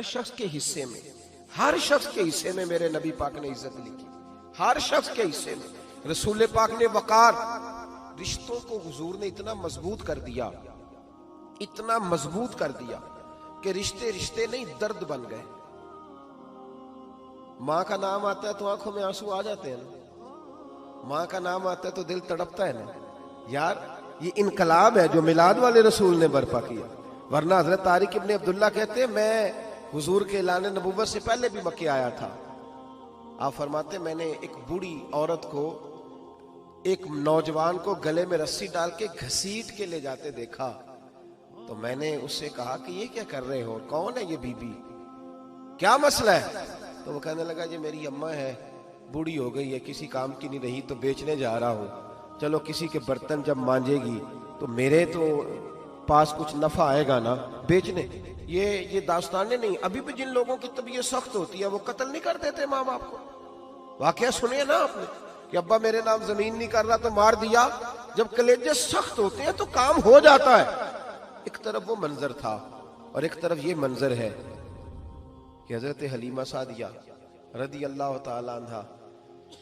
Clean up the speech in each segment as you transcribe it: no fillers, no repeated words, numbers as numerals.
ہر شخص کے حصے میں، ہر شخص کے حصے میں میرے نبی پاک نے عزت لکھی، ہر شخص کے حصے میں رسول پاک نے وقار. رشتوں کو حضور نے اتنا مضبوط کر دیا، اتنا مضبوط کر دیا کہ رشتے رشتے نہیں درد بن گئے. ماں کا نام آتا ہے تو آنکھوں میں آنسو آ جاتے ہیں نا، ماں کا نام آتا ہے تو دل تڑپتا ہے نا. یار یہ انقلاب ہے جو میلاد والے رسول نے برپا کیا. ورنہ حضرت طارق ابن عبداللہ کہتے ہیں میں حضور کے اعلان نبوت سے پہلے بھی مکے آیا تھا. آپ فرماتے میں نے ایک بوڑھی عورت کو، ایک نوجوان کو گلے میں رسی ڈال کے گھسیٹ کے لے جاتے دیکھا تو میں نے اس سے کہا کہ یہ کیا کر رہے ہو، کون ہے یہ بی بی، کیا مسئلہ ہے؟ تو وہ کہنے لگا یہ میری اماں ہے، بوڑھی ہو گئی ہے، کسی کام کی نہیں رہی تو بیچنے جا رہا ہوں. چلو کسی کے برتن جب مانجے گی تو میرے تو پاس کچھ نفع آئے گا نا بیچنے. یہ داستانیں نہیں. ابھی بھی جن لوگوں کی طبیعت سخت ہوتی ہے وہ قتل نہیں کر دیتے ماں باپ کو. واقعہ سنیے نا آپ نے کہ ابا میرے نام زمین نہیں کر رہا تو مار دیا. جب کلیجے سخت ہوتے ہیں تو کام ہو جاتا ہے. ایک طرف وہ منظر تھا اور ایک طرف یہ منظر ہے کہ حضرت حلیمہ سعدیہ رضی اللہ تعالی عنہ،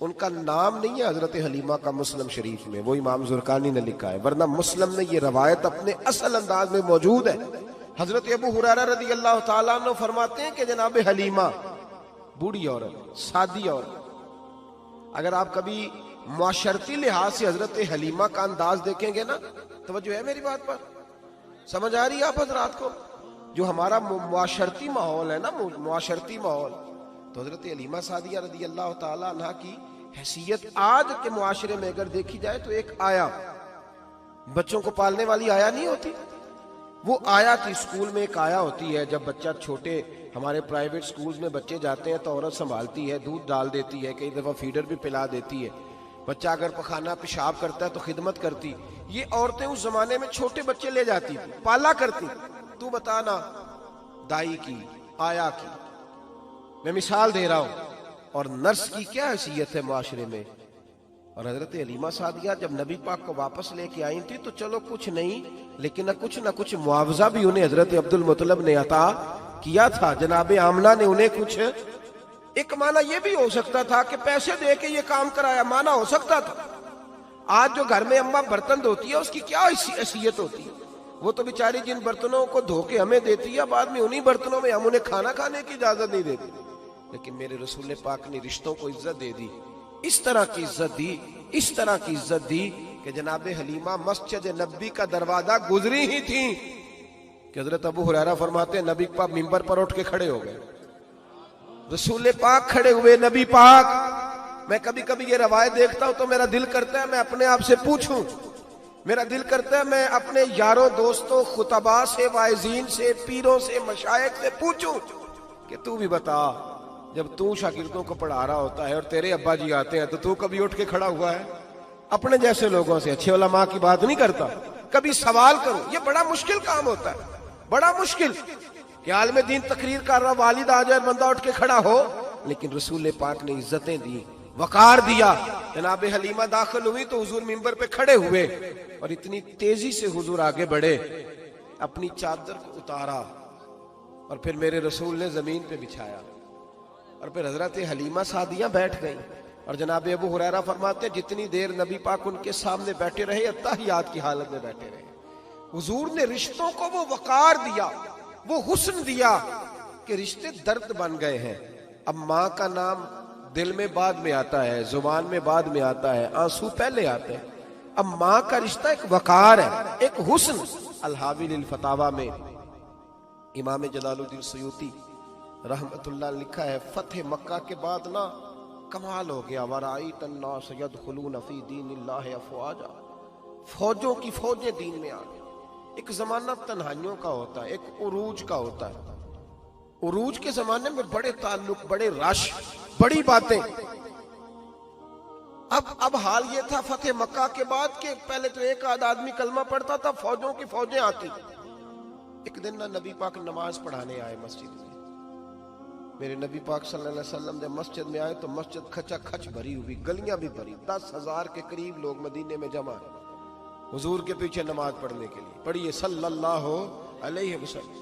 ان کا نام نہیں ہے حضرت حلیمہ کا مسلم شریف میں، وہ امام زرقانی نے لکھا ہے، ورنہ مسلم میں یہ روایت اپنے اصل انداز میں موجود ہے. حضرت ابو ہریرہ رضی اللہ تعالیٰ عنہ فرماتے ہیں کہ جناب حلیمہ بوڑھی عورت، سادی عورت. اگر آپ کبھی معاشرتی لحاظ سے حضرت حلیمہ کا انداز دیکھیں گے نا، توجہ ہے میری بات پر، سمجھ آ رہی ہے آپ حضرات کو؟ جو ہمارا معاشرتی ماحول ہے نا، معاشرتی ماحول، تو حضرت حلیمہ سعدیہ رضی اللہ تعالیٰ عنہ کی حیثیت آج کے معاشرے میں اگر دیکھی جائے تو ایک آیا، بچوں کو پالنے والی آیا نہیں ہوتی، وہ آیا تھی. اسکول میں ایک آیا ہوتی ہے، جب بچہ چھوٹے ہمارے پرائیویٹ سکولز میں بچے جاتے ہیں تو عورت سنبھالتی ہے، دودھ ڈال دیتی ہے، کئی دفعہ فیڈر بھی پلا دیتی ہے. بچہ اگر پخانہ پیشاب کرتا ہے تو خدمت کرتی. یہ عورتیں اس زمانے میں چھوٹے بچے لے جاتی تھی، پالا کرتی. تو بتانا دائی کی، آیا کی، میں مثال دے رہا ہوں، اور نرس کی کیا حیثیت ہے معاشرے میں. اور حضرت حلیمہ سعدیہ جب نبی پاک کو واپس لے کے آئی تھی تو چلو کچھ نہیں، لیکن نہ کچھ معاوضہ بھی انہیں حضرت عبد المطلب نے عطا کیا تھا. جناب آمنہ نے انہیں کچھ، ایک معنی یہ بھی ہو سکتا تھا کہ پیسے دے کے یہ کام کرایا، معنی ہو سکتا تھا. آج جو گھر میں اماں برتن دھوتی ہے اس کی کیا حیثیت ہوتی ہے؟ وہ تو بیچاری جن برتنوں کو دھو کے ہمیں دیتی ہے، بعد میں انہی برتنوں میں ہم انہیں کھانا کھانے کی اجازت نہیں دیتی. لیکن میرے رسول پاک نے رشتوں کو عزت دے دی، اس طرح کی عزت دی، اس طرح کی عزت دی کہ جناب حلیمہ مسجد نبی کا دروازہ گزری ہی تھی کہ حضرت ابو ہریرہ فرماتے ہیں نبی پاک منبر پر اٹھ کے کھڑے ہو گئے. رسول پاک کھڑے ہوئے، نبی پاک. میں کبھی کبھی یہ روایت دیکھتا ہوں تو میرا دل کرتا ہے میں اپنے آپ سے پوچھوں، میرا دل کرتا ہے میں اپنے یاروں دوستوں، خطباء سے، واعظین سے، پیروں سے، مشائخ سے پوچھوں کہ تو بھی بتا، جب تو شاگردوں کو پڑھا رہا ہوتا ہے اور تیرے ابا جی آتے ہیں تو کبھی اٹھ کے کھڑا ہوا ہے؟ اپنے جیسے لوگوں سے، اچھے علماء کی بات نہیں کرتا، کبھی سوال کروں. یہ بڑا مشکل کام ہوتا ہے، بڑا مشکل کہ عالم دین تقریر کر رہا، والد آ جائے، بندہ اٹھ کے کھڑا ہو. لیکن رسول پاک نے عزتیں دی، وقار دیا. جناب حلیمہ داخل ہوئی تو حضور منبر پہ کھڑے ہوئے اور اتنی تیزی سے حضور آگے بڑھے، اپنی چادر کو اتارا اور پھر میرے رسول نے زمین پہ بچھایا اور پھر حضرت حلیمہ سعدیہ بیٹھ گئی. اور جناب ابو ہریرہ فرماتے ہیں جتنی دیر نبی پاک ان کے سامنے بیٹھے رہے، اتحیات کی حالت میں بیٹھے رہے. حضور نے رشتوں کو وہ وقار دیا، وہ حسن دیا کہ رشتے درد بن گئے ہیں. اب ماں کا نام دل میں بعد میں آتا ہے، زبان میں بعد میں آتا ہے، آنسو پہلے آتے ہیں. اب ماں کا رشتہ ایک وقار ہے، ایک حسن. الحاوی للفتاوی میں امام جلال الدین سیوطی رحمت اللہ لکھا ہے فتح مکہ کے بعد نا کمال ہو گیا. وَرَأَيْتَ النَّاسَ يَدْخُلُونَ فِي دِينِ اللَّهِ أَفْوَاجًا، فوجوں کی فوجیں دین میں آ گئی. ایک زمانہ تنہائیوں کا ہوتا ہے، ایک عروج کا ہوتا ہے. عروج کے زمانے میں بڑے تعلق، بڑے رش، بڑی باتیں. اب حال یہ تھا فتح مکہ کے بعد کہ پہلے تو ایک آدھ آدمی کلمہ پڑھتا تھا، فوجوں کی فوجیں آتی. ایک دن نبی پاک نماز پڑھانے آئے مسجد میں. میرے نبی پاک صلی اللہ علیہ وسلم جب مسجد میں آئے تو مسجد کھچا کھچ بھری ہوئی، گلیاں بھی بھری، 10,000 کے قریب لوگ مدینے میں جمع ہیں حضور کے پیچھے نماز پڑھنے کے لیے. پڑھیے صلی اللہ علیہ وسلم.